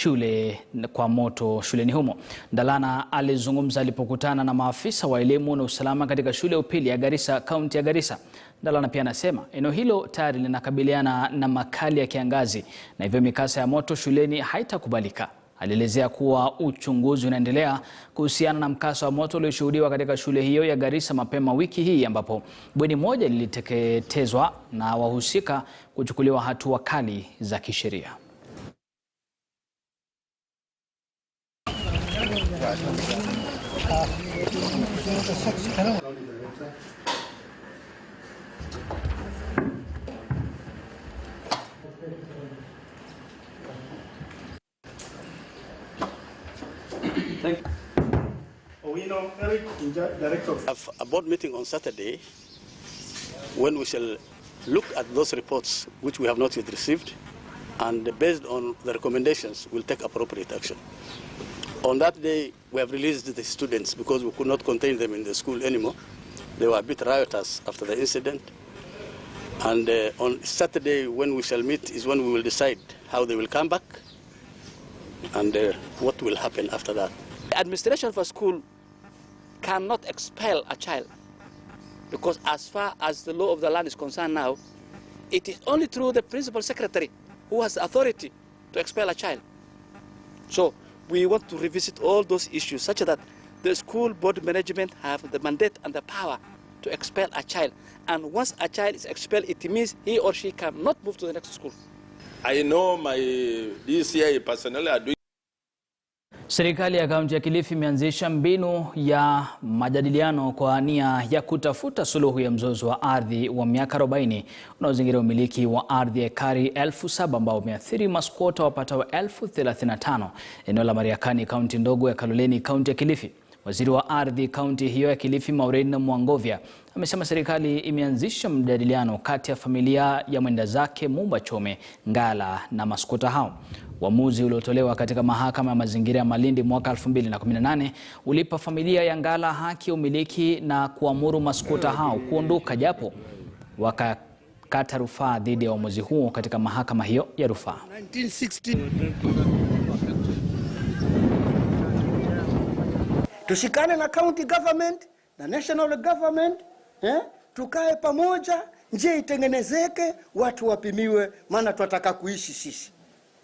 shule kwa moto shuleni humo. Ndalana alizungumza alipokutana na maafisa wa elimu na usalama katika shule ya upili ya Garissa, kaunti ya Garissa. Ndalana pia anasema eneo hilo tayari linakabiliana na makali ya kiangazi na hivyo mikasa ya moto shuleni haitakubalika. Alielezea kuwa uchunguzi unaendelea kuhusiana na mkasa wa moto ulioshuhudiwa katika shule hiyo ya Garissa mapema wiki hii ambapo bweni moja liliteketezwa na wahusika kuchukuliwa hatua kali za kisheria. A board meeting on Saturday when we shall look at those reports which we have not yet received, and based on the recommendations we'll take appropriate action. On that day we have released the students because we could not contain them in the school anymore. They were a bit riotous after the incident, and on Saturday when we shall meet is when we will decide how they will come back and what will happen after that. The administration of a school cannot expel a child because as far as the law of the land is concerned now, it is only through the principal secretary who has the authority to expel a child. So we want to revisit all those issues such that the school board management have the mandate and the power to expel a child. And once a child is expelled, it means he or she cannot move to the next school. I know my DCI personnel are doing. Serikali ya kaunti ya Kilifi imeanzisha mbinu ya majadiliano kwa nia ya kutafuta suluhu ya mzozo wa ardhi wa miaka 40 unaozingira umiliki wa ardhi ekari 7,000 ambao umeathiri maskwota wapatao 35,000 eneo la Mariakani, kaunti ndogo ya Kaloleni, kaunti ya Kilifi. Waziri wa ardhi kaunti hiyo ya Kilifi, Maureen Mwangovya, amesema serikali imeanzisha mjadiliano kati ya familia ya mwenda zake Mumba Chome, Ngala na maskwota hao. Uamuzi uliotolewa katika mahakama ya mazingira ya Malindi mwaka 2018 ulipa familia ya Ngala haki ya umiliki na kuamuru maskwota hao kuondoka, japo wakakata rufaa dhidi ya uamuzi huo katika mahakama hiyo ya rufaa. Tushikane na county government na national government, tukae pamoja, njia itengenezeke, watu wapimiwe, maana tunataka kuishi sisi.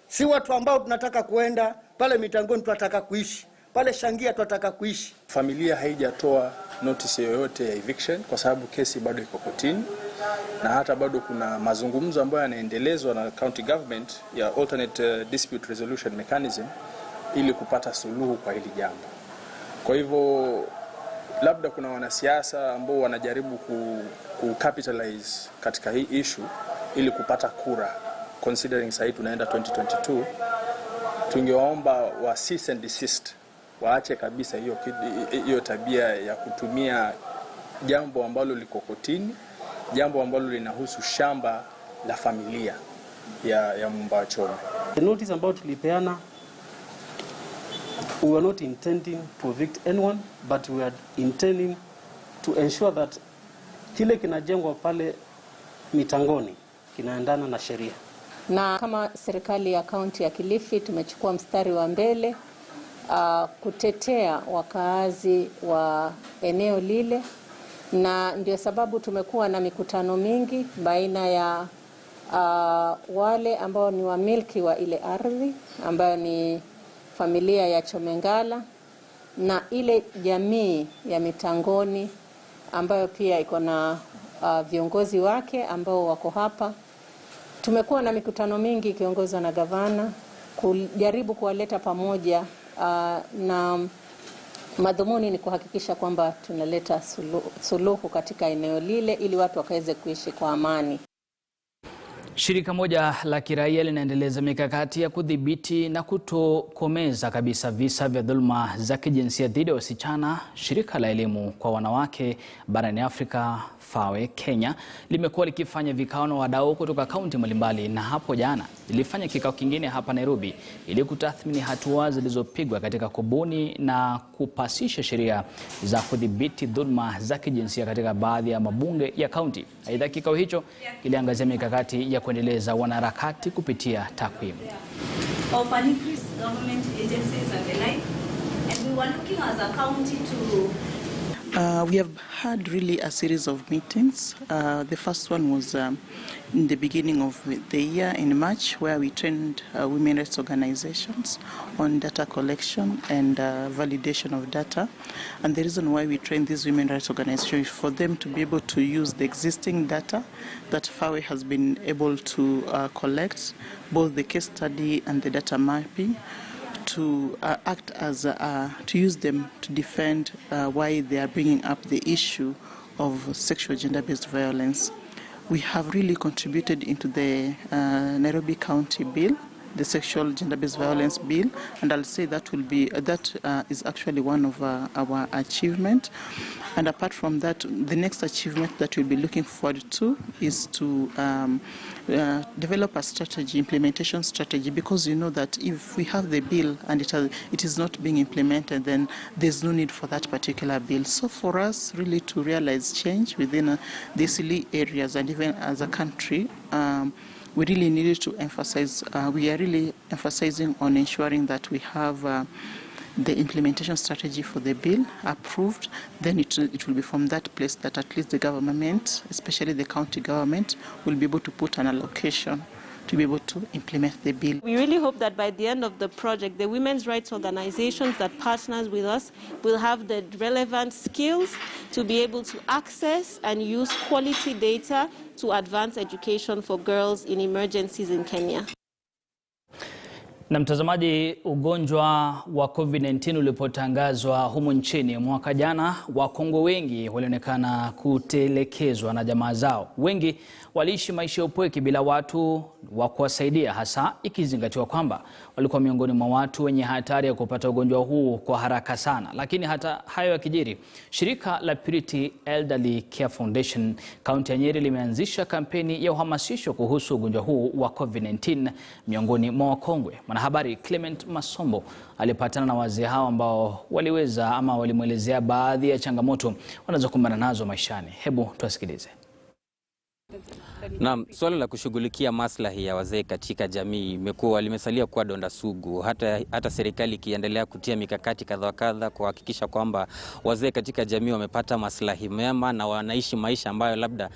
Si watu ambao tunataka kuenda pale mitangoni, tunataka kuishi pale Shangia, tunataka kuishi. Familia haijatoa notice yoyote ya eviction kwa sababu kesi bado iko kotini, na hata bado kuna mazungumzo ambayo yanaendelezwa na county government ya alternate dispute resolution mechanism ili kupata suluhu kwa hili jambo. Kwa hivyo labda kuna wanasiasa ambao wanajaribu capitalize katika hii issue ili kupata kura, considering sasa tunaenda 2022. Tungewaomba wa cease and desist, waache kabisa hiyo tabia ya kutumia jambo ambalo liko kotini, jambo ambalo linahusu shamba la familia ya Mumba Chome. The notice ambayo tulipeana, we were not intending to evict anyone, but we are intending to ensure that kile kinajengwa pale mitangoni kinaendana na sheria. Na kama serikali ya kaunti ya Kilifi tumechukua mstari wa mbele kutetea wakaazi wa eneo lile, na ndio sababu tumekuwa na mikutano mingi baina ya wale ambao ni wamiliki wa ile ardhi ambayo ni familia ya Chome Ngala na ile jamii ya mitangoni ambayo pia iko na viongozi wake ambao wako hapa. Tumekuwa na mikutano mingi ikiongozwa na gavana kujaribu kuwaleta pamoja, na madhumuni ni kuhakikisha kwamba tunaleta suluhu katika eneo lile ili watu wakaweze kuishi kwa amani. Shirika moja la kiraia linaendeleza mikakati ya kudhibiti na kutokomeza kabisa visa vya dhuluma za kijinsia dhidi ya wasichana. Shirika la elimu kwa wanawake barani Afrika FAWE Kenya limekuwa likifanya vikao na wadau kutoka kaunti mbalimbali, na hapo jana ilifanya kikao kingine hapa Nairobi ili kutathmini hatua zilizopigwa katika kubuni na kupasisha sheria za kudhibiti dhulma za kijinsia katika baadhi ya mabunge ya kaunti. Aidha, kikao hicho kiliangazia mikakati ya kuendeleza wanaharakati kupitia takwimu. Of an increased government agencies and the like, and we were looking as a county to we have had really a series of meetings. The first one was in the beginning of the year in March, where we trained women rights organizations on data collection and validation of data. And the reason why we trained these women rights organizations is for them to be able to use the existing data that FAWE has been able to collect, both the case study and the data mapping, to act as to use them to defend why they are bringing up the issue of sexual gender-based violence. We have really contributed into the Nairobi County bill, the sexual gender-based violence bill, and I'll say that will be is actually one of our achievement. And apart from that, the next achievement that we'll be looking forward to is to develop a strategy, implementation strategy, because you know that if we have the bill and it is not being implemented, then there's no need for that particular bill. So for us really to realize change within these areas, and even as a country, we really needed to emphasize, we are really emphasizing on ensuring that we have the implementation strategy for the bill approved. Then it will be from that place that at least the government, especially the county government, will be able to put an allocation to be able to implement the bill. We really hope that by the end of the project, the women's rights organizations that partners with us will have the relevant skills to be able to access and use quality data to advance education for girls in emergencies in Kenya. Na mtazamaji, ugonjwa wa COVID-19 ulipotangazwa humu nchini mwaka jana, wakongwe wengi walionekana kutelekezwa na jamaa zao. Wengi waliishi maisha ya upweke bila watu wa kuwasaidia, hasa ikizingatiwa kwamba walikuwa miongoni mwa watu wenye hatari ya kupata ugonjwa huu kwa haraka sana. Lakini hata hayo yakijiri, shirika la Purity Elderly Care Foundation kaunti ya Nyeri limeanzisha kampeni ya uhamasisho kuhusu ugonjwa huu wa COVID-19 miongoni mwa wakongwe. Mwanahabari Clement Masombo alipatana na wazee hao ambao walimwelezea baadhi ya changamoto wanazokumbana nazo maishani. Hebu tuwasikilize. Naam, swala la kushughulikia maslahi ya wazee katika jamii limesalia kuwa donda sugu, hata serikali ikiendelea kutia mikakati kadha kadha kuhakikisha kwamba wazee katika jamii wamepata maslahi mema na wanaishi maisha ambayo labda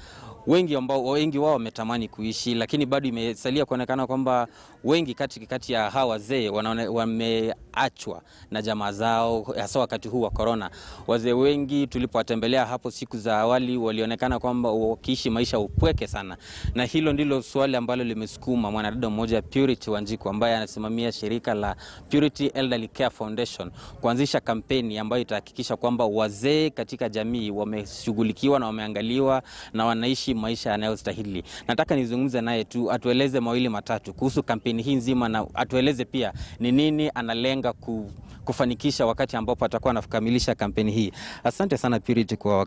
wengi wao wametamani kuishi, lakini bado imesalia kuonekana kwamba wengi kati ya hawa wazee wameachwa na jamaa zao, hasa wakati huu wa corona. Wazee wengi tulipowatembelea hapo siku za awali walionekana kwamba wakiishi maisha upweke sana, na hilo ndilo swali ambalo limesukuma mwanadada mmoja Purity Wanjiku ambaye anasimamia shirika la Purity Elderly Care Foundation kuanzisha kampeni ambayo itahakikisha kwamba wazee katika jamii wameshughulikiwa na wameangaliwa na wanaishi maisha yanayostahili. Nataka nizungumze naye tu atueleze mawili matatu kuhusu kampeni hii nzima, na atueleze pia ni nini analenga kufanikisha wakati ambapo atakuwa anakamilisha kampeni hii. Asante sana Purity kwa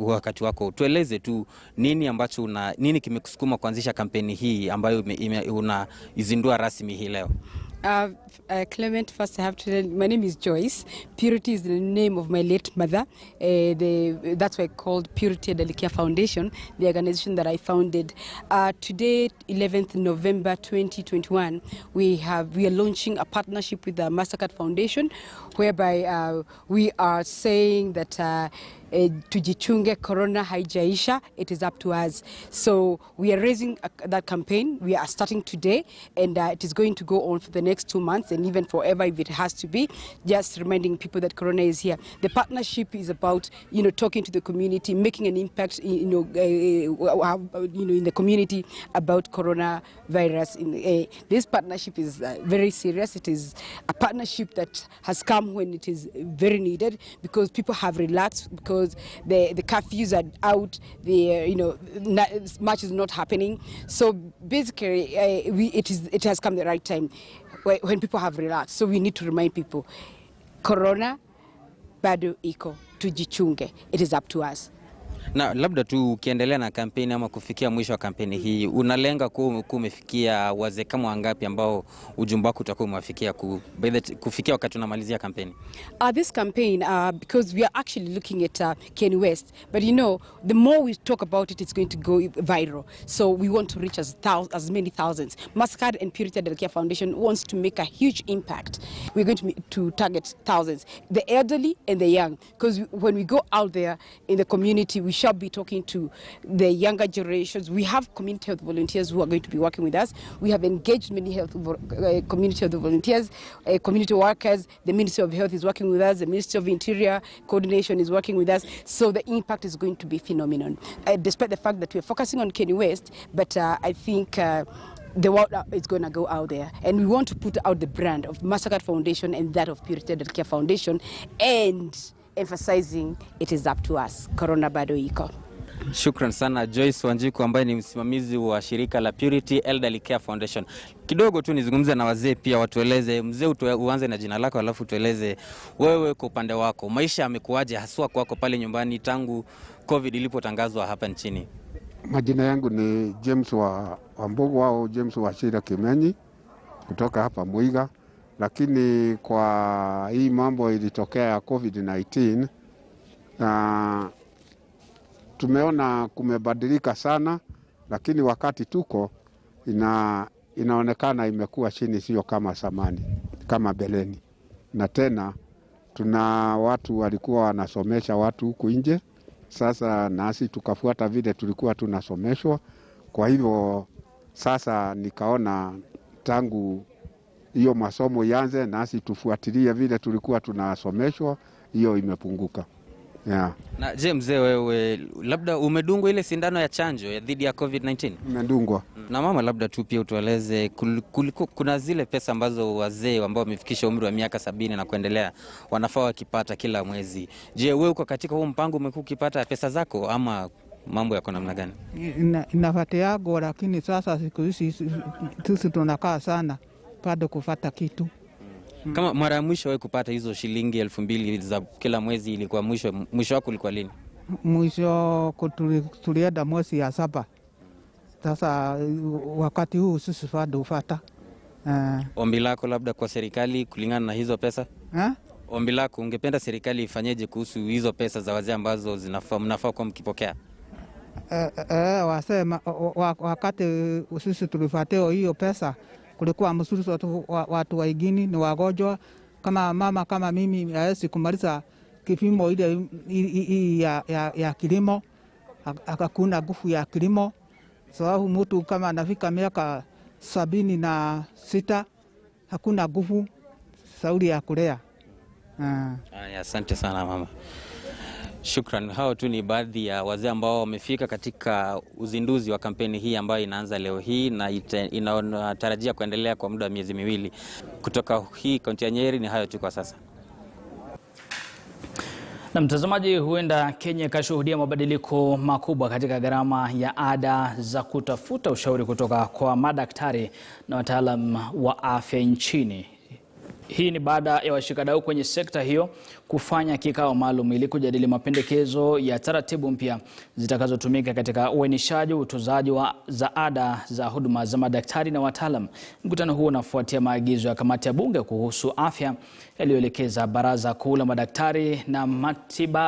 wakati wako. Tueleze tu nini kimekusukuma kuanzisha kampeni hii ambayo unaizindua rasmi hii leo. Clement, first I have to tell you, my name is Joyce. Purity is the name of my late mother. That's why I called Purity Elderly Care Foundation, the organization that I founded. Today, 11th November 2021, we are launching a partnership with the Mastercard Foundation, whereby we are saying that tujichunge, corona haijaisha, it is up to us. So we are raising that campaign. We are starting today, and it is going to go on for the next 2 months and even forever if it has to be, just reminding people that corona is here. The partnership is about, talking to the community, making an impact, in the community about coronavirus. This partnership is very serious. It is a partnership that has come when it is very needed, because people have relaxed, because the curfews are out, much is not happening. So basically, it has come the right time when people have relaxed. So we need to remind people, corona bado iko, tujichunge. It is up to us. Na labda tu ukiendelea na kampeni ama kufikia mwisho wa kampeni hii, unalenga kumefikia wazee kama wangapi ambao ujumbe wako utakuwa umewafikia kufikia wakati unamalizia kampeni? This campaign, because we are actually looking at Kenya West, but you know, the more we talk about it, it's going to go viral. So we want to reach as many thousands. Maskwota and Purity Adelikia Foundation wants to make a huge impact. We're going to target thousands, the elderly and the young, because when we go out there in the community, we shall be talking to the younger generations. We have community health volunteers who are going to be working with us. We have engaged many community health volunteers, community workers. The Ministry of Health is working with us. The Ministry of Interior Coordination is working with us. So the impact is going to be phenomenal. Despite the fact that we're focusing on Kenya West, but I think the world is going to go out there. And we want to put out the brand of Maskwota Foundation and that of Purity Adelikia Foundation, and emphasizing it is up to us. Corona bado iko. Shukran sana Joyce Wanjiku ambaye ni msimamizi wa shirika la Purity Elderly Care Foundation. Kidogo tu nizungumze na wazee pia, watueleze, mzee uanze na jina lako alafu tueleze wewe kwa upande wako. Maisha yamekuaje haswa kwako pale nyumbani tangu COVID ilipotangazwa hapa nchini? Majina yangu ni James wa Mbogo au James wa Shira Kimenyi kutoka hapa Muiga, lakini kwa hii mambo ilitokea ya COVID-19 tumeona kumebadilika sana, lakini wakati tuko inaonekana imekuwa chini, sio kama zamani, kama beleni. Na tena tuna watu walikuwa wanasomesha watu huku nje, sasa nasi tukafuata vile tulikuwa tunasomeshwa. Kwa hivyo sasa nikaona tangu hiyo masomo yanze nasi tufuatilie vile tulikuwa tunasomeshwa, hiyo imepunguka. Yeah. Na je, mzee wewe labda umedungwa ile sindano ya chanjo ya dhidi ya COVID-19? Nimedungwa. Na mama, labda tu pia utueleze kuna zile pesa ambazo wazee ambao wamefikisha umri wa miaka 70 na kuendelea wanafaa wakipata kila mwezi. Je, wewe uko katika huo mpango, umekuwa ukipata pesa zako ama mambo yako namna gani? Inafuatiago, lakini sasa siku hizi sisi tunakaa sana bado kufuata kitu. Kama mara ya mwisho wewe kupata hizo shilingi 2000 za kila mwezi ilikuwa mwisho wako ulikuwa lini? Mwisho tulienda mwezi ya 7. Sasa wakati huu sisi bado ufuata. Ombi lako labda kwa serikali kulingana na hizo pesa? Ombi lako, ungependa serikali ifanyeje kuhusu hizo pesa za wazee ambazo mnafaa kwa mkipokea? Wasema wakati sisi tulifuatia hiyo pesa kulikuwa mzuri, watu waigini ni wagonjwa kama mama kama mimi hawezi kumaliza kipimo ile ya kilimo, akakuna nguvu ya kilimo. Sababu mtu kama anafika miaka 76 hakuna nguvu sauri ya kulea. Asante sana mama. Shukran. Hao tu ni baadhi ya wazee ambao wamefika katika uzinduzi wa kampeni hii ambayo inaanza leo hii na inatarajia kuendelea kwa muda wa miezi 2. Kutoka hii kaunti ya Nyeri ni hayo tu kwa sasa. Na mtazamaji, huenda Kenya ikashuhudia mabadiliko makubwa katika gharama ya ada za kutafuta ushauri kutoka kwa madaktari na wataalam wa afya nchini. Hii ni baada ya washikadau kwenye sekta hiyo kufanya kikao maalum ili kujadili mapendekezo ya taratibu mpya zitakazotumika katika uainishaji utozaji za ada za huduma za madaktari na wataalam. Mkutano huo unafuatia maagizo ya kamati ya bunge kuhusu afya yaliyoelekeza baraza kuu la madaktari na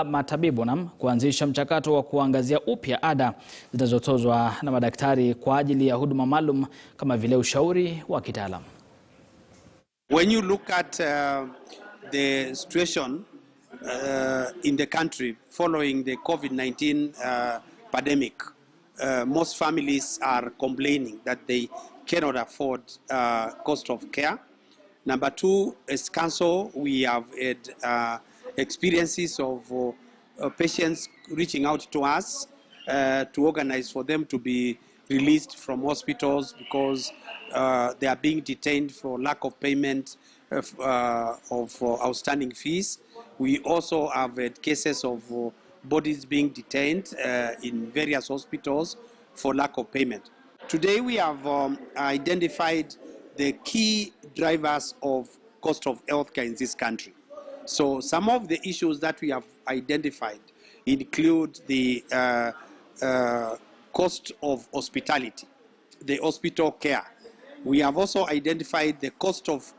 matabibu kuanzisha mchakato wa kuangazia upya ada zinazotozwa na madaktari kwa ajili ya huduma maalum kama vile ushauri wa kitaalamu. When you look at the situation in the country following the COVID-19 pandemic, most families are complaining that they cannot afford cost of care. Number 2, as council, we have had experiences of patients reaching out to us to organize for them to be released from hospitals because they are being detained for lack of payment of outstanding fees. We also have had cases of bodies being detained in various hospitals for lack of payment. Today we have identified the key drivers of cost of healthcare in this country. So some of the issues that we have identified include the cost of hospitality, the hospital care. We have also identified the cost of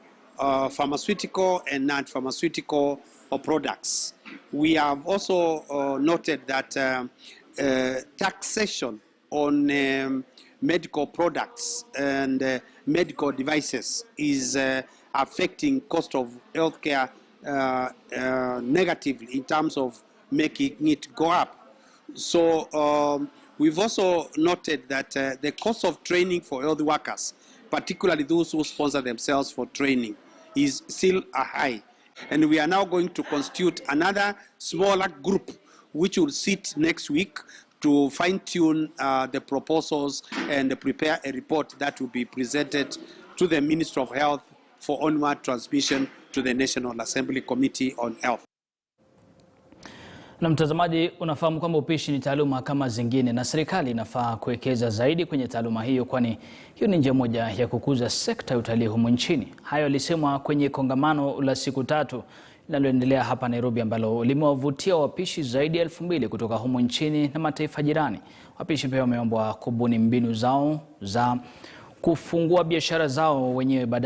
pharmaceutical and non-pharmaceutical products. We have also noted that taxation on medical products and medical devices is affecting cost of healthcare negatively in terms of making it go up. So we've also noted that the cost of training for health workers, particularly those who sponsor themselves for training, is still high. And we are now going to constitute another smaller group which will sit next week to fine-tune the proposals and prepare a report that will be presented to the Minister of Health for onward transmission to the National Assembly Committee on Health. Na mtazamaji, unafahamu kwamba upishi ni taaluma kama zingine na serikali inafaa kuwekeza zaidi kwenye taaluma hiyo, kwani hiyo ni njia moja ya kukuza sekta ya utalii humu nchini. Hayo alisemwa kwenye kongamano la siku 3 linaloendelea hapa Nairobi, ambalo limewavutia wapishi zaidi ya 2000 kutoka humu nchini na mataifa jirani. Wapishi pia wameombwa kubuni mbinu zao za kufungua biashara zao wenyewe.